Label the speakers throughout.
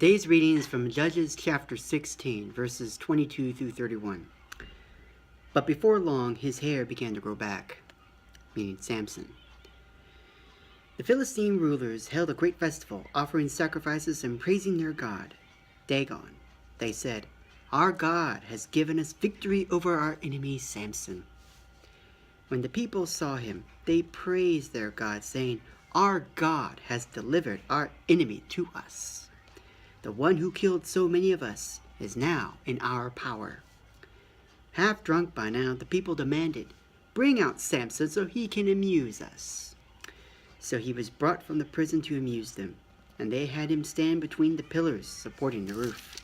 Speaker 1: Today's reading is from Judges chapter 16, verses 22 through 31. But before long, his hair began to grow back, meaning Samson. The Philistine rulers held a great festival, offering sacrifices and praising their god, Dagon. They said, "Our God has given us victory over our enemy Samson." When the people saw him, they praised their God, saying, "Our God has delivered our enemy to us. The one who killed so many of us is now in our power." Half drunk by now, the people demanded, "Bring out Samson so he can amuse us." So he was brought from the prison to amuse them, and they had him stand between the pillars supporting the roof.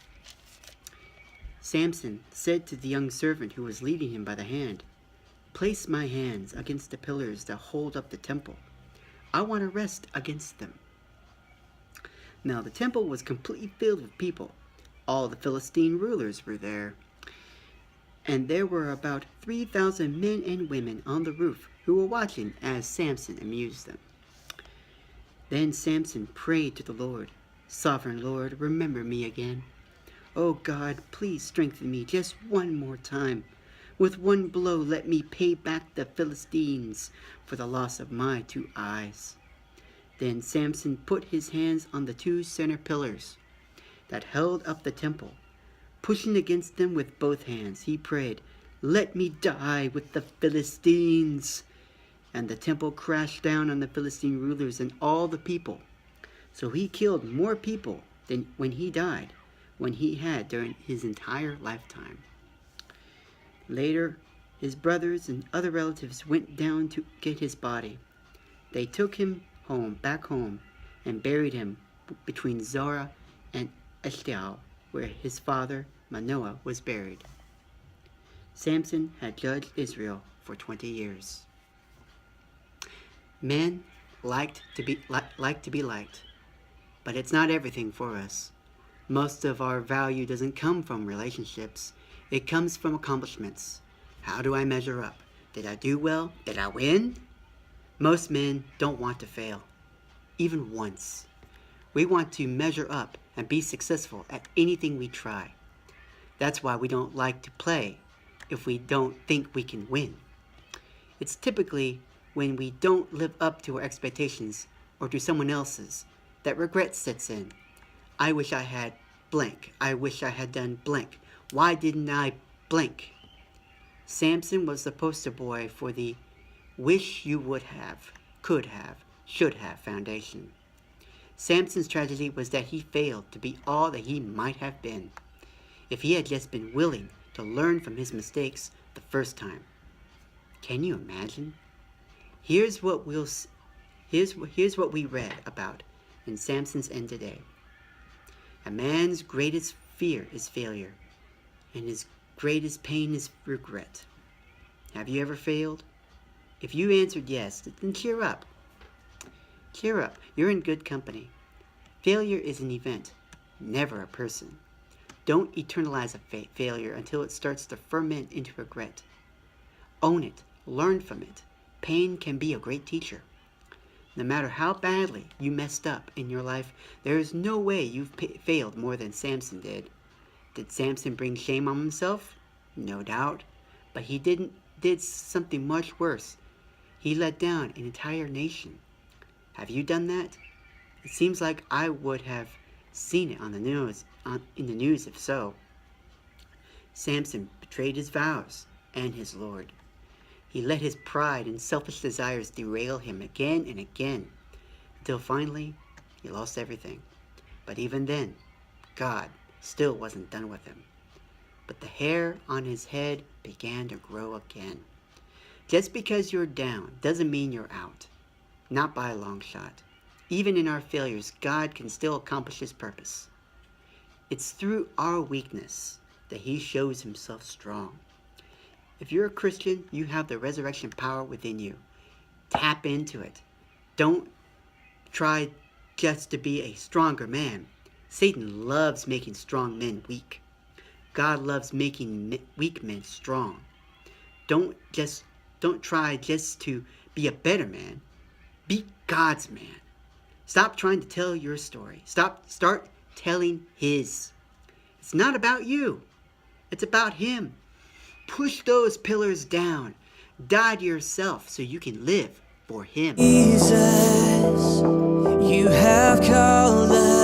Speaker 1: Samson said to the young servant who was leading him by the hand, "Place my hands against the pillars that hold up the temple. I want to rest against them." Now the temple was completely filled with people. All the Philistine rulers were there. And there were about 3,000 men and women on the roof who were watching as Samson amused them. Then Samson prayed to the Lord, "Sovereign Lord, remember me again. Oh God, please strengthen me just one more time. With one blow, let me pay back the Philistines for the loss of my 2 eyes." Then Samson put his hands on the 2 center pillars that held up the temple. Pushing against them with both hands, he prayed, "Let me die with the Philistines." And the temple crashed down on the Philistine rulers and all the people. So he killed more people than when he died, when he had during his entire lifetime. Later, his brothers and other relatives went down to get his body. They took him back home, and buried him between Zorah and Eshtaol, where his father Manoah was buried. Samson had judged Israel for 20 years. Men like to be liked, but it's not everything for us. Most of our value doesn't come from relationships. It comes from accomplishments. How do I measure up? Did I do well? Did I win? Most men don't want to fail, even once. We want to measure up and be successful at anything we try. That's why we don't like to play if we don't think we can win. It's typically when we don't live up to our expectations or to someone else's that regret sets in. I wish I had blank. I wish I had done blank. Why didn't I blank? Samson was the poster boy for the wish you would have, could have, should have foundation. Samson's tragedy was that he failed to be all that he might have been if he had just been willing to learn from his mistakes the first time. Can you imagine? Here's what we read about in Samson's end today. A man's greatest fear is failure, and his greatest pain is regret. Have you ever failed? If you answered yes, then cheer up. Cheer up. You're in good company. Failure is an event, never a person. Don't eternalize a failure until it starts to ferment into regret. Own it. Learn from it. Pain can be a great teacher. No matter how badly you messed up in your life, there is no way you've failed more than Samson did. Did Samson bring shame on himself? No doubt. But he did something much worse. He let down an entire nation. Have you done that? It seems like I would have seen it in the news if so. Samson betrayed his vows and his Lord. He let his pride and selfish desires derail him again and again, until finally he lost everything. But even then, God still wasn't done with him. But the hair on his head began to grow again. Just because you're down doesn't mean you're out. Not by a long shot. Even in our failures, God can still accomplish his purpose. It's through our weakness that he shows himself strong. If you're a Christian, you have the resurrection power within you. Tap into it. Don't try just to be a stronger man. Satan loves making strong men weak. God loves making weak men strong. Don't try just to be a better man. Be God's man. Stop trying to tell your story. Start telling his. It's not about you. It's about him. Push those pillars down. Die to yourself so you can live for him.
Speaker 2: Jesus, you have called us.